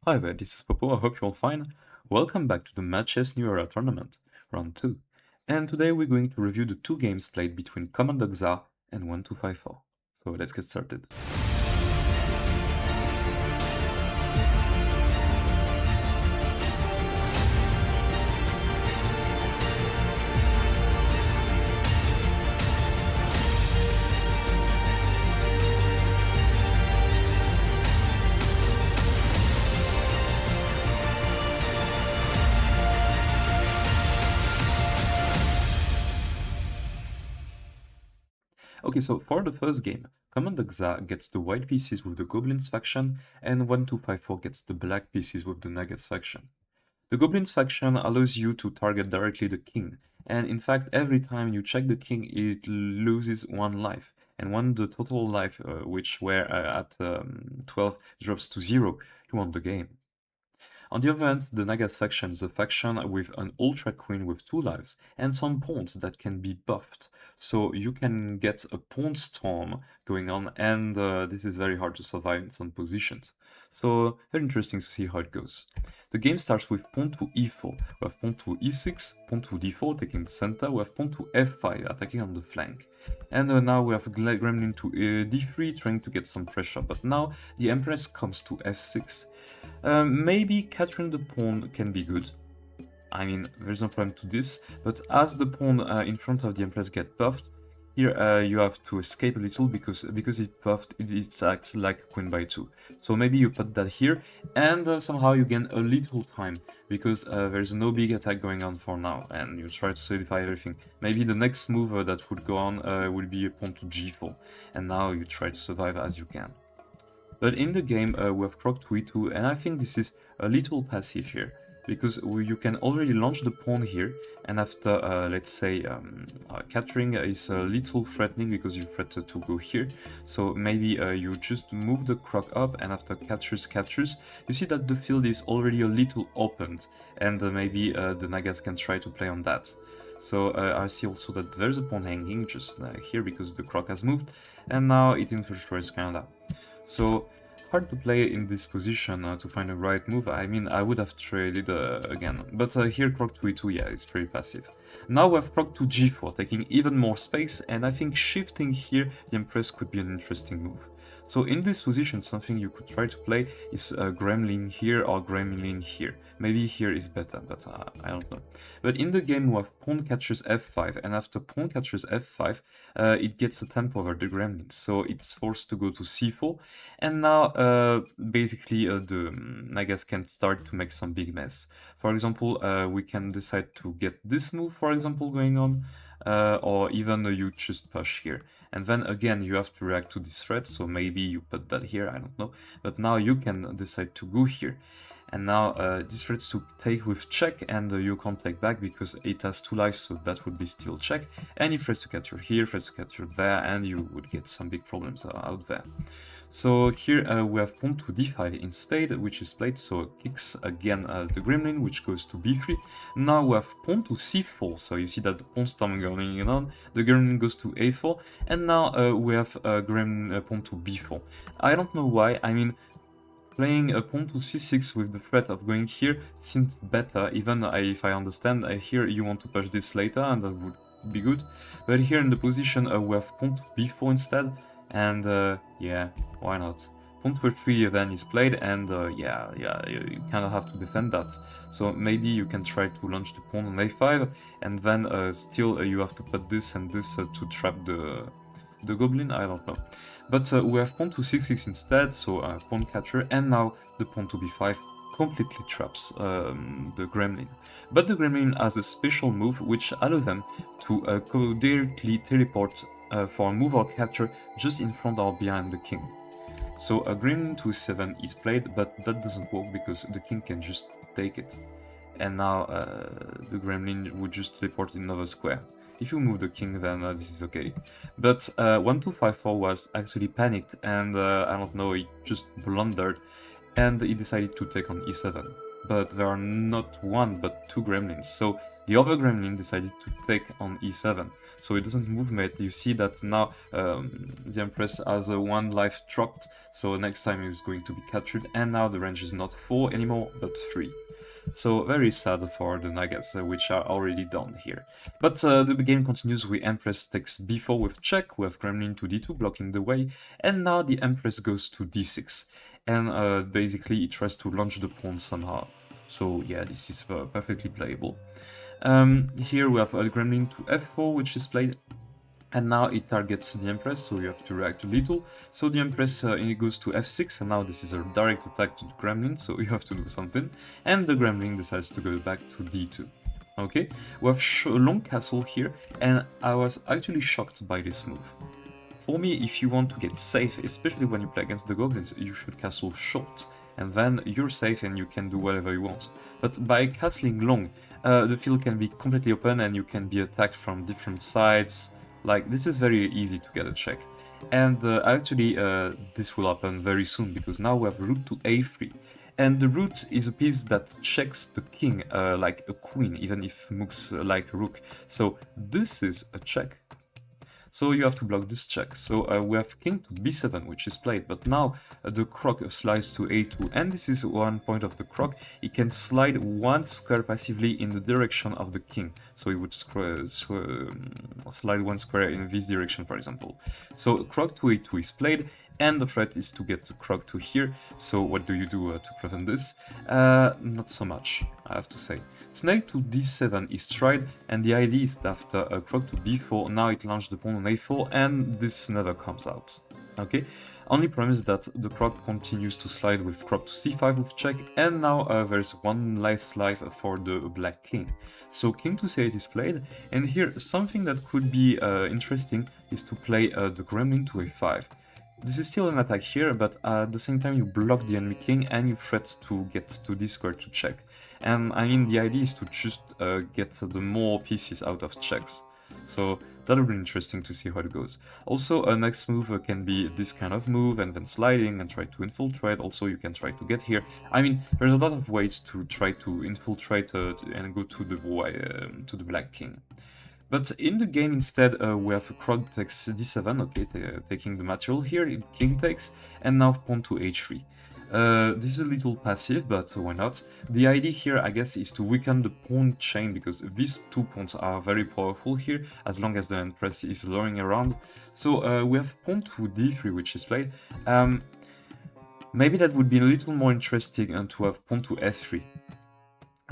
Hi there, this is Popo, I hope you're all fine. Welcome back to the Matches New Era Tournament, round 2. And today we're going to review the two games played between CommanderXar and 1254. So let's get started. Okay, so for the first game, CommanderXar gets the white pieces with the Goblins faction, and 1254 gets the black pieces with the Nagas faction. The Goblins faction allows you to target directly the king, and in fact every time you check the king it loses 1 life, and when the total life, which were at 12, drops to 0, you won the game. On the other hand, the Nagas faction is a faction with an Ultra Queen with 2 lives and some pawns that can be buffed. So you can get a pawn storm going on, and this is very hard to survive in some positions. So very interesting to see how it goes. The game starts with pawn to e4, we have pawn to e6, pawn to d4 taking the center, we have pawn to f5 attacking on the flank. And now we have Gremlin to d3 trying to get some pressure, but now the Empress comes to f6. Maybe capturing the pawn can be good. I mean, there's no problem to this, but as the pawn in front of the Empress get buffed, here you have to escape a little because it's buffed, it acts like queen by 2. So maybe you put that here, and somehow you gain a little time, because there's no big attack going on for now, and you try to solidify everything. Maybe the next move that would go on will be a pawn to g4, and now you try to survive as you can. But in the game, we have Croc to e2, and I think this is a little passive here, because you can already launch the pawn here, and after, let's say, capturing is a little threatening because you threaten to go here. So maybe you just move the Croc up, and after captures, you see that the field is already a little opened, and maybe the Nagas can try to play on that. So I see also that there's a pawn hanging just here because the Croc has moved, and now it infiltrates Canada. So hard to play in this position to find a right move. I mean, I would have traded again, but here Croc to e2, yeah, it's pretty passive. Now we have Croc to g4, taking even more space, and I think shifting here the Empress could be an interesting move. So in this position, something you could try to play is Gremlin here or Gremlin here. Maybe here is better, but I don't know. But in the game we have pawn captures f5, and after pawn captures f5, it gets a tempo over the Gremlin, so it's forced to go to c4, and now basically the Nagas can start to make some big mess. For example, we can decide to get this move, for example, going on, or even you just push here. And then again, you have to react to this threat, so maybe you put that here, I don't know. But now you can decide to go here. And now this threats to take with check, and you can't take back because it has 2 lives, so that would be still check. And he threats to capture here, threats to capture there, and you would get some big problems out there. So here we have pawn to d5 instead, which is played, so kicks again the Gremlin, which goes to b3. Now we have pawn to c4, so you see that the pawn storm going on, the Gremlin goes to a4, and now we have Gremlin pawn to b4. I don't know why, I mean, playing a pawn to c6 with the threat of going here seems better, even if I understand here you want to push this later, and that would be good. But here in the position we have pawn to b4 instead, and yeah, why not? Pawn to f3 then is played, and yeah, you kind of have to defend that. So maybe you can try to launch the pawn on a5, and then still you have to put this and this to trap the Goblin, I don't know. But we have pawn to c6 instead, so pawn capture, and now the pawn to b5 completely traps the Gremlin. But the Gremlin has a special move which allows them to directly teleport for a move or capture just in front or behind the king. So a Gremlin to 7 is played, but that doesn't work because the king can just take it. And now the Gremlin would just teleport in another square. If you move the king, then this is okay. But 1254 was actually panicked, and I don't know, he just blundered, and he decided to take on e7. but there are not one but two Gremlins. So the other Gremlin decided to take on e7, so it doesn't move mate. You see that now the Empress has a 1 life dropped, so next time he's going to be captured, and now the range is not 4 anymore, but 3. So very sad for the Nagas, which are already down here. But the game continues with Empress takes b4 with check, we have Gremlin to d2 blocking the way, and now the Empress goes to d6. And basically it tries to launch the pawn somehow. So yeah, this is perfectly playable. Here we have a Gremlin to f4, which is played, and now it targets the Empress, so you have to react a little. So the Empress it goes to f6, and now this is a direct attack to the Gremlin, so you have to do something. And the Gremlin decides to go back to d2. Okay, we have a long castle here, and I was actually shocked by this move. For me, if you want to get safe, especially when you play against the Goblins, you should castle short, and then you're safe and you can do whatever you want. But by castling long, the field can be completely open and you can be attacked from different sides. Like, this is very easy to get a check. And actually, this will happen very soon, because now we have rook to a3. And the rook is a piece that checks the king like a queen, even if moves like a rook. So this is a check. So you have to block this check. So we have king to b7, which is played, but now the Croc slides to a2, and this is one point of the Croc. He can slide one square passively in the direction of the king. So he would slide one square in this direction, for example. So Croc to a2 is played, and the threat is to get the Croc to here. So what do you do to prevent this? Not so much, I have to say. Snake to d7 is tried, and the idea is that after a Croc to b4, now it launched the pawn on a4, and this never comes out. Okay, only problem is that the Croc continues to slide with Croc to c5 with check, and now there's one last life for the black king. So king to c8 is played, and here something that could be interesting is to play the Gremlin to a5. This is still an attack here, but at the same time you block the enemy king and you threat to get to this square to check. And I mean, the idea is to just get the more pieces out of checks. So that'll be interesting to see how it goes. Also, a next move can be this kind of move and then sliding and try to infiltrate. Also, you can try to get here. I mean, there's a lot of ways to try to infiltrate and go to the black king. But in the game instead, we have Croc takes d7, okay, taking the material here, king takes, and now pawn to h3. This is a little passive, but why not? The idea here, I guess, is to weaken the pawn chain, because these two pawns are very powerful here, as long as the Empress is luring around. So we have pawn to d3, which is played. Maybe that would be a little more interesting to have pawn to f3.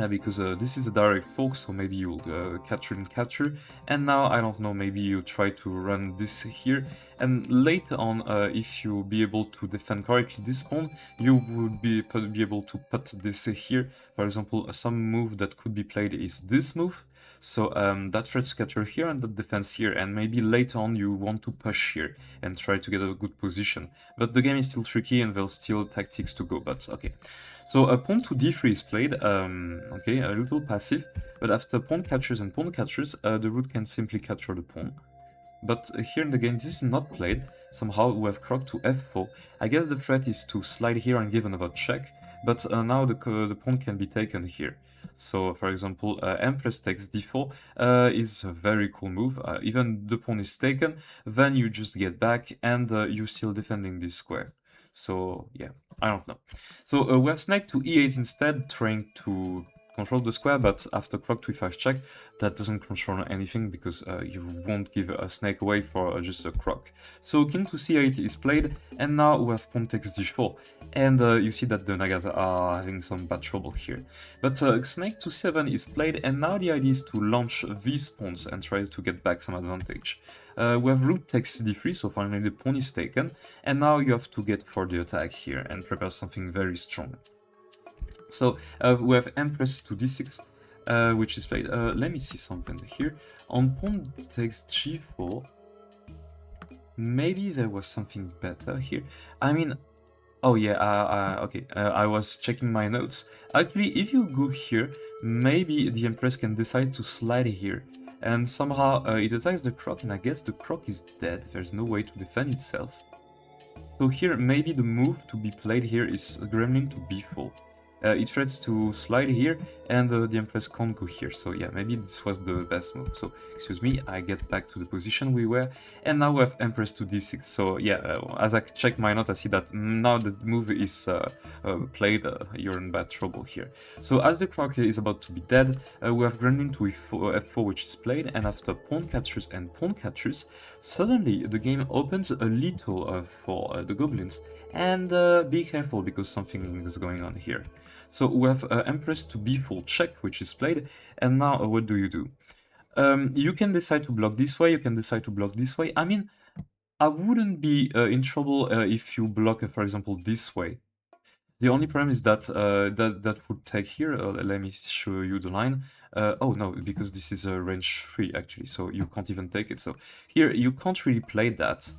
Because this is a direct fork, so maybe you'll capture and capture, and now, I don't know, maybe you try to run this here, and later on, if you be able to defend correctly this pawn, you would be able to put this here. For example, some move that could be played is this move, so that threats to capture here and that defense here, and maybe later on you want to push here and try to get a good position. But the game is still tricky and there's still tactics to go, but okay. So a pawn to d3 is played, okay, a little passive, but after pawn captures and pawn captures, the rook can simply capture the pawn. But here in the game, this is not played. Somehow we have Croc to f4. I guess the threat is to slide here and give another check, but now the pawn can be taken here. So, for example, Empress takes d4 is a very cool move. Even the pawn is taken, then you just get back and you're still defending this square. So, yeah, I don't know. So we have Snake to e8 instead, trying to control the square, but after Croc to e5 check, that doesn't control anything, because you won't give a snake away for just a Croc. So king to c8 is played, and now we have pawn takes d4, and you see that the Nagas are having some bad trouble here. But snake to 7 is played, and now the idea is to launch these pawns and try to get back some advantage. We have rook takes d3, so finally the pawn is taken, and now you have to get for the attack here and prepare something very strong. So we have Empress to d6, which is played. Let me see something here. On pawn takes g4, maybe there was something better here. I mean, oh yeah, okay, I was checking my notes. Actually, if you go here, maybe the Empress can decide to slide here. And somehow it attacks the Croc, and I guess the Croc is dead. There's no way to defend itself. So here, maybe the move to be played here is Gremlin to b4. it threats to slide here, and the Empress can't go here. So yeah, maybe this was the best move. So excuse me, I get back to the position we were, and now we have Empress to d6. So yeah, as I check my note, I see that now the move is played, you're in bad trouble here. So as the Croc is about to be dead, we have Gremlin to f4, which is played, and after pawn captures and pawn captures, suddenly the game opens a little for the Goblins. And be careful, because something is going on here. So we have Empress to b4 check, which is played, and now what do? You can decide to block this way, you can decide to block this way. I mean, I wouldn't be in trouble if you block, for example, this way. The only problem is that that would take here. Let me show you the line. Oh no, because this is a range 3 actually, so you can't even take it. So here you can't really play that,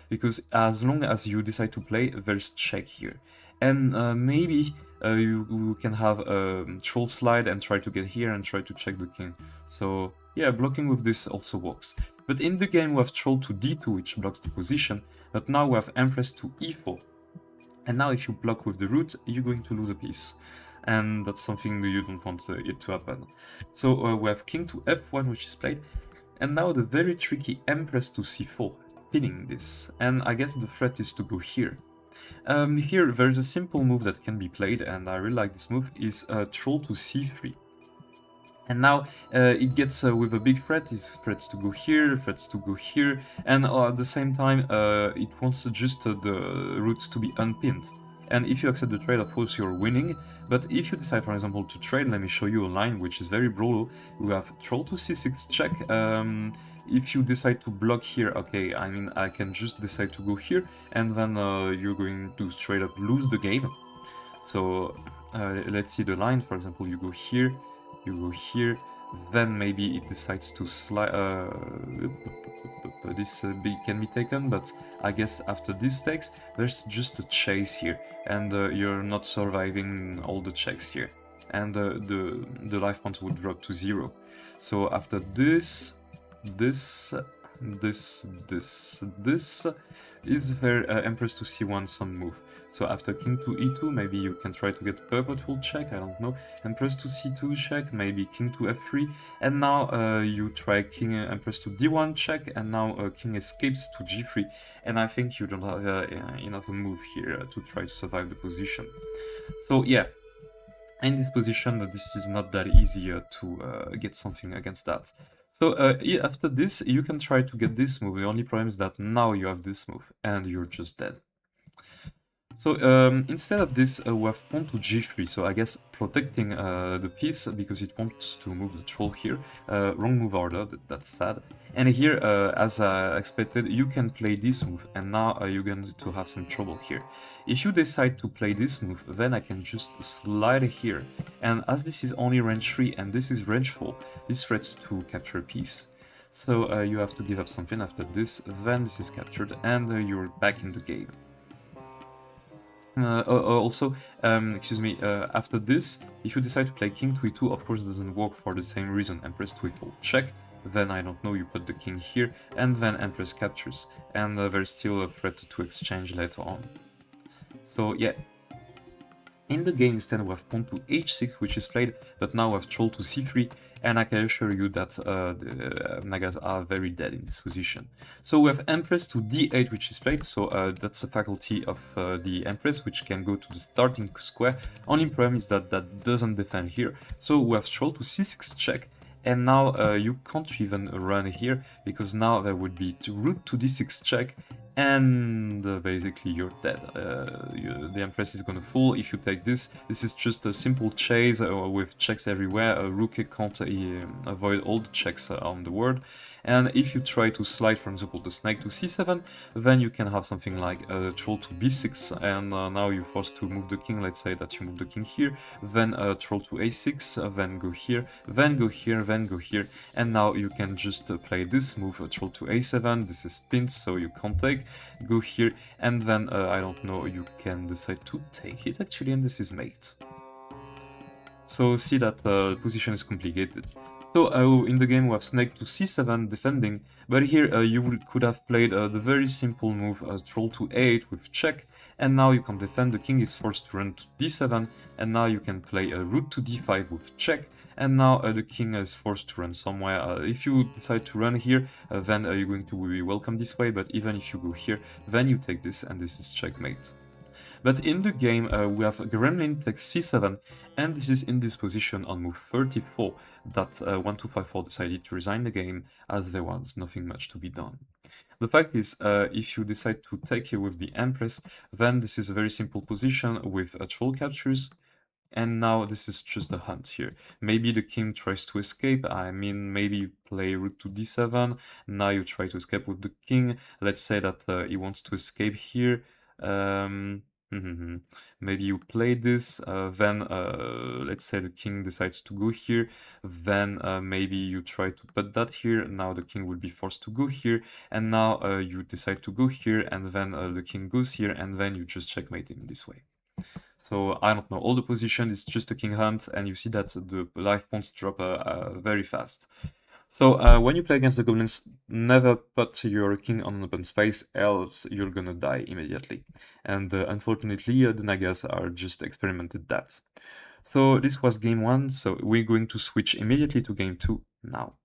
because as long as you decide to play, there's check here. And maybe you can have a troll slide and try to get here and try to check the king. So yeah, blocking with this also works. But in the game we have troll to d2, which blocks the position, but now we have Empress to e4. And now if you block with the root, you're going to lose a piece. And that's something you don't want it to happen. So we have king to f1, which is played, and now the very tricky Empress to c4, pinning this. And I guess the threat is to go here. Here there's a simple move that can be played, and I really like this move, is troll to c3. And now it gets with a big threat, it threats to go here, threats to go here, and at the same time it wants just the root to be unpinned. And if you accept the trade, of course you're winning, but if you decide, for example, to trade, let me show you a line which is very brutal. We have troll to c6 check. If you decide to block here, okay, I mean, I can just decide to go here, and then you're going to straight up lose the game. So let's see the line. For example, you go here, you go here, then maybe it decides to slide. This can be taken, but I guess after this takes, there's just a chase here, and you're not surviving all the checks here, and the life points would drop to 0. So after this is where Empress to c1 some move. So after king to e2, maybe you can try to get purposeful check, I don't know. Empress to c2 check, maybe king to f3, and now you try king Empress to d1 check, and now king escapes to g3, and I think you don't have enough move here to try to survive the position. So yeah, in this position, this is not that easy to get something against that. So after this, you can try to get this move. The only problem is that now you have this move, and you're just dead. So instead of this, we have pawn to g3, so I guess protecting the piece, because it wants to move the troll here. Wrong move order, that's sad. And here, as I expected, you can play this move, and now you're going to have some trouble here. If you decide to play this move, then I can just slide here. And as this is only range 3 and this is range 4, this threats to capture a piece. So you have to give up something after this, then this is captured, and you're back in the game. Also, excuse me, after this, if you decide to play king to e2, of course doesn't work for the same reason. Empress to e4 check, then I don't know, you put the king here, and then Empress captures, and there's still a threat to exchange later on. So yeah, in the game instead we have pawn to h6, which is played, but now we have troll to c3, and I can assure you that the Nagas are very dead in this position. So we have Empress to d8, which is played, so that's a faculty of the Empress, which can go to the starting square. Only problem is that that doesn't defend here. So we have troll to c6 check, and now you can't even run here, because now there would be root to d6 check, and basically you're dead. The Empress is gonna fall if you take this. This is just a simple chase with checks everywhere. A rook can't avoid all the checks on the board. And if you try to slide, for example, the snake to c7, then you can have something like a troll to b6, and now you're forced to move the king. Let's say that you move the king here, then troll to a6, then go here, then go here, then go here, and now you can just play this move, troll to a7. This is pinned, so you can't take. Go here, and then I don't know, you can decide to take it actually, and this is mate. So see that the position is complicated. So in the game we have snake to c7 defending, but here you could have played the very simple move troll to a8 with check, and now you can defend. The king is forced to run to d7, and now you can play rook to d5 with check, and now the king is forced to run somewhere. If you decide to run here, then you're going to be welcome this way, but even if you go here, then you take this, and this is checkmate. But in the game, we have Gremlin takes c7, and this is in this position on move 34 that 1254 decided to resign the game, as there was nothing much to be done. The fact is, if you decide to take here with the Empress, then this is a very simple position with troll captures, and now this is just a hunt here. Maybe the king tries to escape. I mean, maybe you play rook to d7, now you try to escape with the king. Let's say that he wants to escape here. Maybe you play this, then let's say the king decides to go here, then maybe you try to put that here. Now the king will be forced to go here, and now you decide to go here, and then the king goes here, and then you just checkmate him this way. So I don't know, all the position is just a king hunt, and you see that the life points drop very fast. So when you play against the Goblins, never put your king on open space, else you're gonna die immediately. And unfortunately, the Nagas are just experimented that. So this was game 1, so we're going to switch immediately to game 2 now.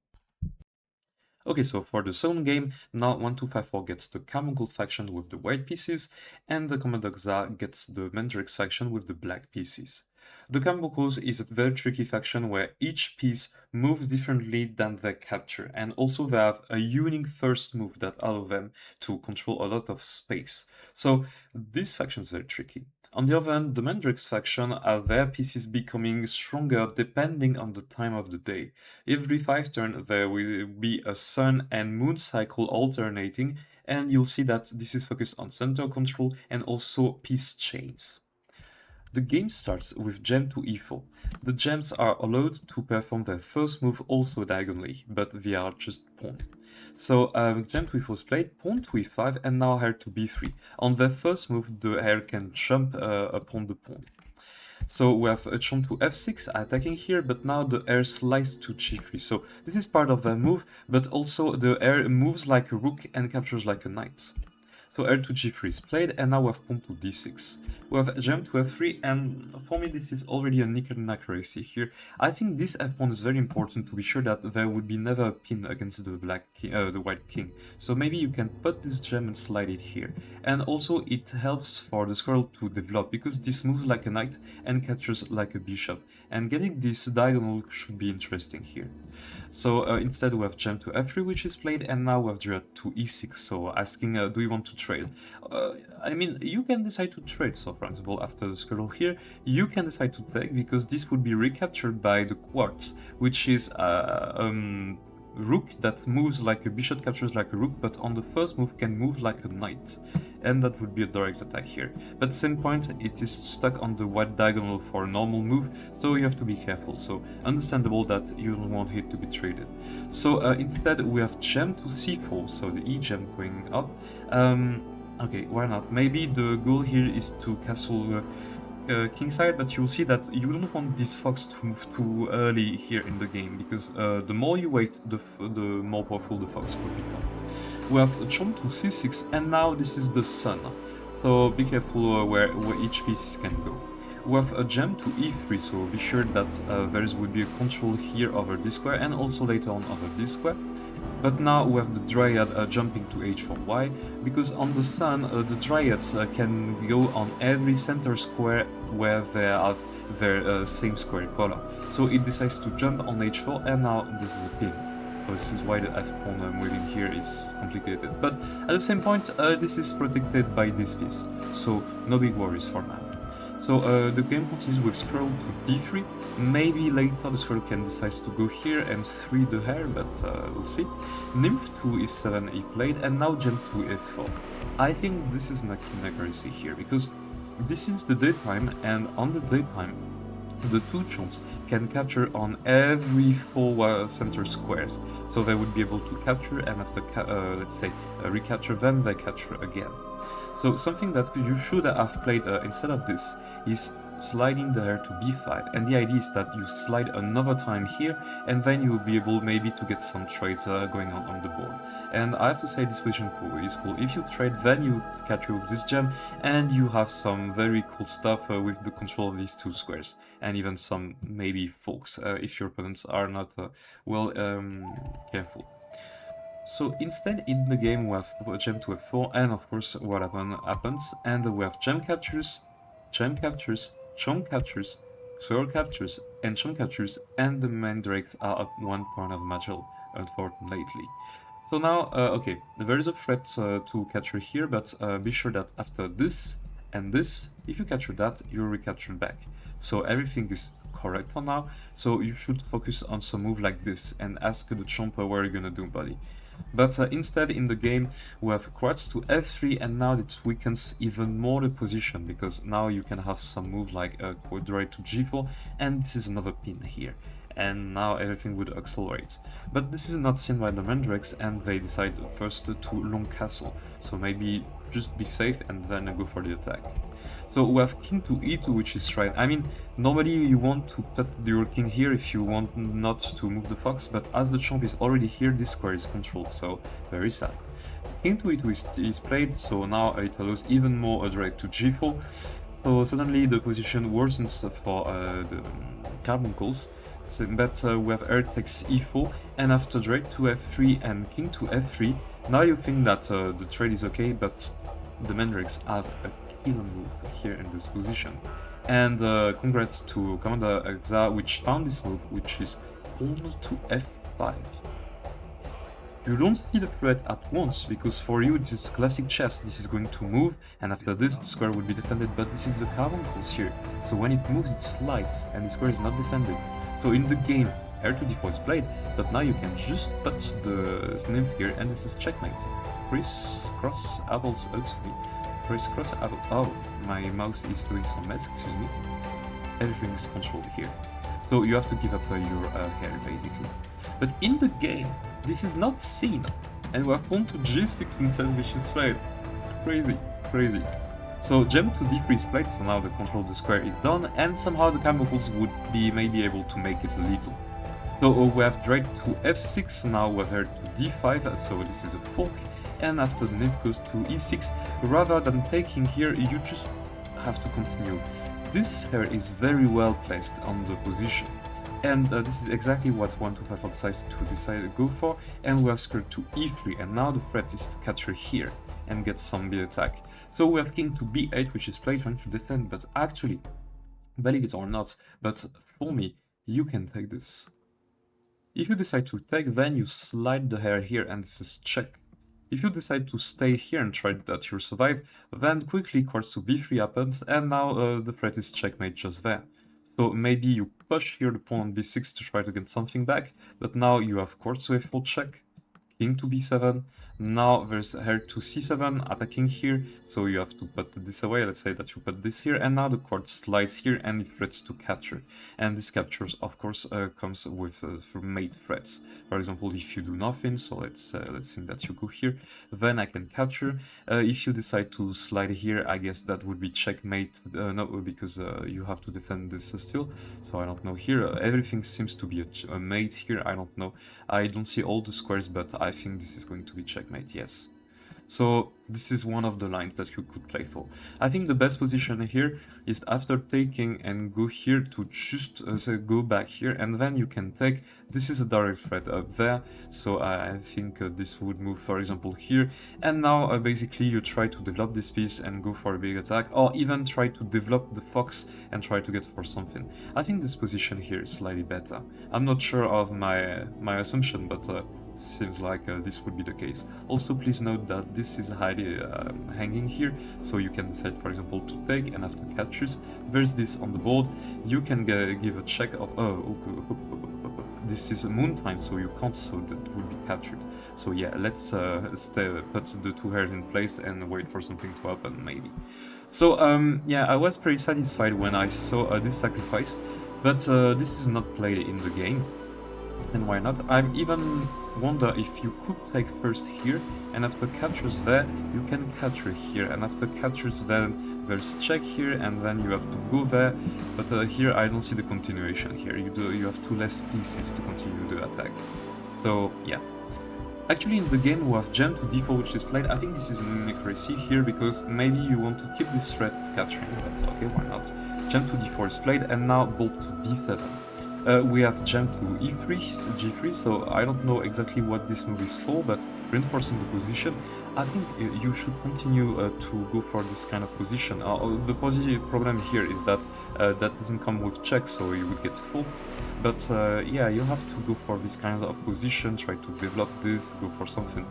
Okay, so for the second game, now 1254 gets the Carbuncles faction with the white pieces, and the CommanderXar gets the Mandrakes faction with the black pieces. The Carbuncles is a very tricky faction where each piece moves differently than their capture, and also they have a unique first move that allows them to control a lot of space. So this faction is very tricky. On the other hand, the Mandrakes faction has their pieces becoming stronger depending on the time of the day. Every 5 turns there will be a sun and moon cycle alternating, and you'll see that this is focused on center control and also piece chains. The game starts with gem to e4. The gems are allowed to perform their first move also diagonally, but they are just pawn. So gem to e4 is played, pawn to e5, and now Hare to b3. On their first move, the Hare can jump upon the pawn. So we have a Chomp to f6 attacking here, but now the Hare slices to g3. So this is part of their move, but also the Hare moves like a rook and captures like a knight. So Hare to g3 is played, and now we have pawn to d6. We have gem to f3, and for me this is already a nickel accuracy here. I think this f1 is very important to be sure that there would be never a pin against the the white king. So maybe you can put this gem and slide it here. And also it helps for the squirrel to develop, because this moves like a knight and captures like a bishop. And getting this diagonal should be interesting here. So instead we have gem to f3, which is played, and now we have dread to e6, so asking do you want to trade? I mean, you can decide to trade. So for example, after the squirrel here, you can decide to take, because this would be recaptured by the quartz, which is rook that moves like a bishop, captures like a rook, but on the first move can move like a knight, and that would be a direct attack here. But at the same point, it is stuck on the white diagonal for a normal move, so you have to be careful. So understandable that you don't want it to be traded. So instead we have gem to c4, so the e gem going up. Okay, why not? Maybe the goal here is to castle kingside, but you'll see that you don't want this fox to move too early here in the game, because the more you wait, the more powerful the fox will become. We have a Chomp to c6, and now this is the sun, so be careful where each piece can go. We have a gem to e3, so be sure that there will be a control here over this square, and also later on over this square. But now we have the Dryad jumping to h4. Why? Because on the sun, the Dryads can go on every center square where they have their same square color. So it decides to jump on h4, and now this is a pin. So this is why the f-pawn moving here is complicated. But at the same point, this is protected by this piece, so no big worries for now. So the game continues with squirrel to d3. Maybe later the squirrel can decide to go here and free the Hare, but we'll see. Nymph to e7 he played, and now gem to f4. I think this is not accuracy here, because this is the daytime, and on the daytime the two chomps can capture on every 4 center squares, so they would be able to capture, and after let's say recapture them, they capture again. So something that you should have played instead of this is sliding the Hare to b5, and the idea is that you slide another time here, and then you'll be able maybe to get some trades going on the board. And I have to say this position is cool. If you trade, then you capture with this gem, and you have some very cool stuff with the control of these two squares, and even some maybe forks if your opponents are not careful. So instead in the game we have gem to f4, and of course what happens, and we have gem captures, chomp captures, squirrel captures, and chomp captures, and the Mandrakes are up 1 point of match, unfortunately. So now, okay, there is a threat to capture here, but be sure that after this and this, if you capture that, you recapture back. So everything is correct for now, so you should focus on some move like this and ask the Chomp what are you gonna do, buddy. But instead in the game we have Croc to f3, and now it weakens even more the position, because now you can have some move like a quadrate to g4, and this is another pin here, and now everything would accelerate. But this is not seen by the Mandrakes, and they decide first to long castle, so maybe just be safe and then go for the attack. So we have king to e2, which is right. I mean, normally you want to put your king here if you want not to move the fox, but as the Chomp is already here, this square is controlled, so very sad. King to e2 is played, so now it allows even more a drag to g4, so suddenly the position worsens for the Carbuncles. So, but we have Hare takes e4, and after drag to f3 and king to f3, now you think that the trade is okay, but the Mandrakes have a killer move here in this position. And congrats to CommanderXar, which found this move, which is pawn to f5. You don't feel the threat at once, because for you this is classic chess. This is going to move, and after this the square will be defended, but this is the Carbuncles here, so when it moves it slides, and the square is not defended. So in the game, Hare to d4 is played, but now you can just put the nymph here, and this is checkmate. Criss-cross apples, criss-cross apple. Oh, my mouse is doing some mess, excuse me. Everything is controlled here. So you have to give up your Hare, basically. But in the game, this is not seen, and we have pawn to g6 instead, which is played. Crazy, crazy. So gem to d3 is played, so now the control of the square is done, and somehow the Carbuncles would be maybe able to make it a little. So we have drag to f6, now we have Hare to d5, so this is a fork, and after the nymph goes to e6, rather than taking here, you just have to continue. This Hare is very well placed on the position, and this is exactly what 125 decides to go for, and we have square to e3, and now the threat is to capture here and get some big attack. So we have king to b8, which is played trying to defend, but actually, believe it or not, but for me, you can take this. If you decide to take, then you slide the Hare here, and this is check. If you decide to stay here and try that you survive, then quickly Croc to b3 happens, and now the threat is checkmate just there. So maybe you push here the pawn on b6 to try to get something back, but now you have Croc to f4 check, king to b7, now there's Hare to c7 attacking here, so you have to put this away. Let's say that you put this here, and now the Croc slides here and it threats to capture, and this captures of course comes with mate threats. For example, if you do nothing, so let's think that you go here, then I can capture. If you decide to slide here, I guess that would be checkmate, no, because you have to defend this still, so I don't know here, everything seems to be a mate here, I don't know, I don't see all the squares, but I think this is going to be checkmate, yes. So this is one of the lines that you could play for. I think the best position here is after taking and go here to just go back here, and then you can take. This is a direct threat up there, so I think this would move, for example, here. And now basically you try to develop this piece and go for a big attack, or even try to develop the fox and try to get for something. I think this position here is slightly better. I'm not sure of my assumption, but seems like this would be the case. Also, please note that this is highly hanging here, so you can decide, for example, to take, and after captures, there's this on the board. You can give a check of, this is moon time, so you can't, so that will be captured. So yeah, let's put the two Hares in place and wait for something to happen, maybe. So yeah, I was pretty satisfied when I saw this sacrifice, but this is not played in the game. And why not? I even wonder if you could take first here, and after captures there, you can capture here, and after captures then there's check here, and then you have to go there. But here I don't see the continuation here. You have two less pieces to continue the attack. So yeah. Actually, in the game we have gem to d4 which is played. I think this is an inaccuracy here because maybe you want to keep this threat of capturing, but okay, why not? Gem to d4 is played, and now bolt to d7. We have gem to e3, g3, so I don't know exactly what this move is for, but reinforcing the position, I think you should continue to go for this kind of position. The positive problem here is that that doesn't come with check, so you would get forked. But yeah, you have to go for this kind of position, try to develop this, go for something.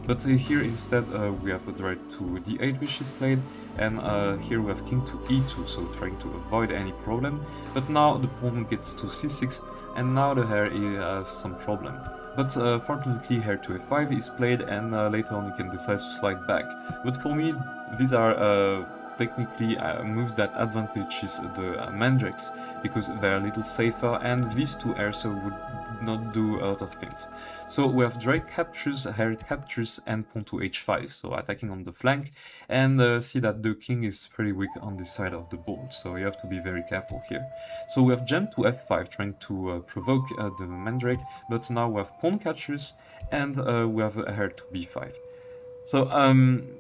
But here instead we have the right to d8 which is played, and here we have king to e2, so trying to avoid any problem. But now the pawn gets to c6, and now the Hare has some problem. But fortunately Hare to f5 is played, and later on you can decide to slide back. But for me these are technically moves that advantages the Mandrakes, because they're a little safer, and these two Hares would not do a lot of things. So we have Drake captures, Hare captures, and pawn to h5, so attacking on the flank, and see that the king is pretty weak on this side of the board, so you have to be very careful here. So we have gem to f5, trying to provoke the Mandrake, but now we have pawn catchers, and we have Hare to b5. So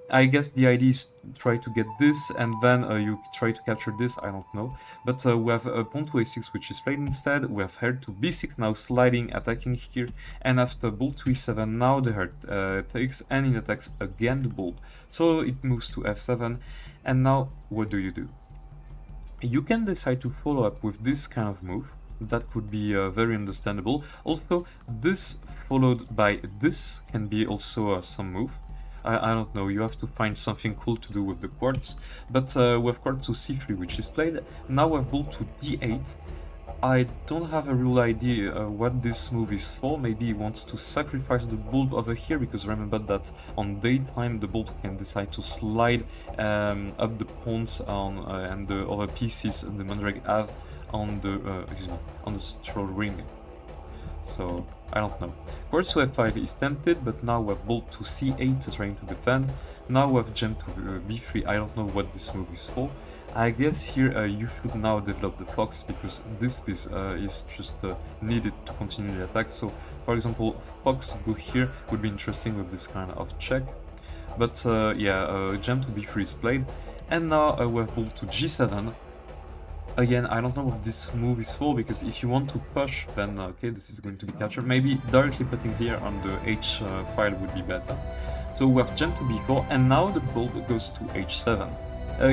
I guess the idea is try to get this, and then you try to capture this, I don't know. But we have pawn to a6 which is played instead, we have Hare to b6 now sliding, attacking here, and after bolt to e7 now the Hare takes, and it attacks again the bolt. So it moves to f7, and now what do? You can decide to follow up with this kind of move. That could be very understandable. Also, this followed by this can be also some move. I don't know, you have to find something cool to do with the quartz. But we have quartz to c3 which is played. Now we have bolt to d8. I don't have a real idea what this move is for. Maybe he wants to sacrifice the bulb over here, because remember that on daytime the bulb can decide to slide up the pawns on and the other pieces the Mandrake have on the central ring. So I don't know. Quartz to f5 is tempted, but now we have bolt to c8 trying to defend. Now we have gem to b3. I don't know what this move is for. I guess here you should now develop the fox, because this piece is just needed to continue the attack. So for example, fox go here would be interesting with this kind of check. But yeah, gem to b3 is played, and now we have bolt to g7. Again, I don't know what this move is for, because if you want to push, then okay, this is going to be captured. Maybe directly putting here on the h file would be better. So we have gem to b4, and now the bulb goes to h7.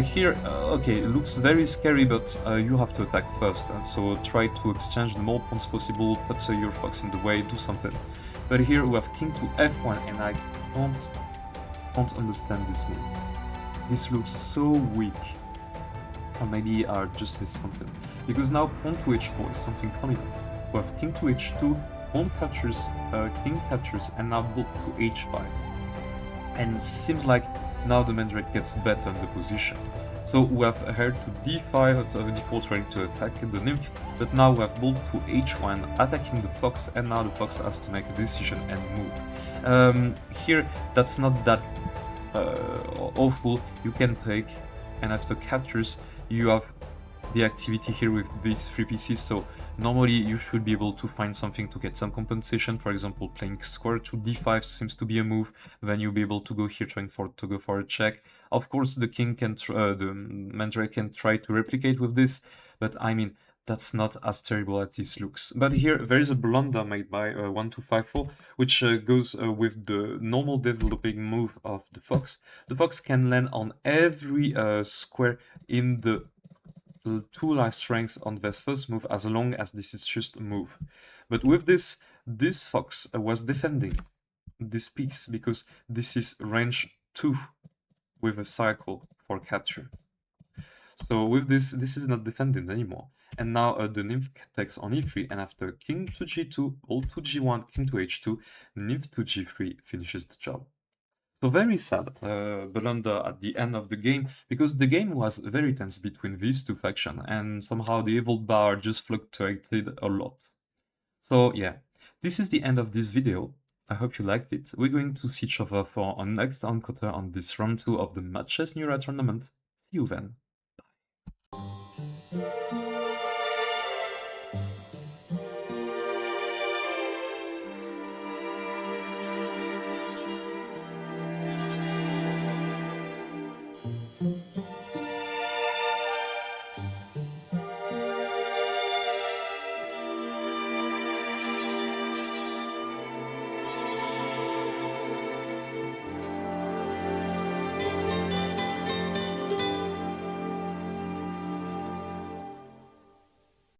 Here, okay, it looks very scary, but you have to attack first, and so try to exchange the more pawns possible, put your fox in the way, do something. But here we have king to f1, and I can't understand this move. This looks so weak. Or maybe I just missed something. Because now pawn to h4 is something coming up. We have king to h2, pawn captures, king captures, and now bolt to h5. And seems like now the Mandrake gets better in the position. So we have Hare to d5, d4 trying to attack the nymph, but now we have bolt to h1 attacking the fox, and now the fox has to make a decision and move. Here, that's not that awful. You can take, and after captures, you have the activity here with these three pieces, so normally you should be able to find something to get some compensation. For example, playing square to d5 seems to be a move. Then you'll be able to go here trying to go for a check. Of course, the king can, the Mandrake can try to replicate with this, but I mean, that's not as terrible as this looks. But here there is a blunder made by 1254, which goes with the normal developing move of the fox. The fox can land on every square in the two last ranks on this first move, as long as this is just a move. But with this fox was defending this piece, because this is range 2 with a cycle for capture. So with this is not defended anymore. And now the nymph takes on e3, and after king to g2, bolt to g1, king to h2, nymph to g3 finishes the job. So very sad blunder at the end of the game, because the game was very tense between these two factions, and somehow the evil bar just fluctuated a lot. So yeah, This is the end of this video. I hope you liked it. We're going to see each other for our next encounter on this round 2 of the Matches Neura tournament. See you then. Bye.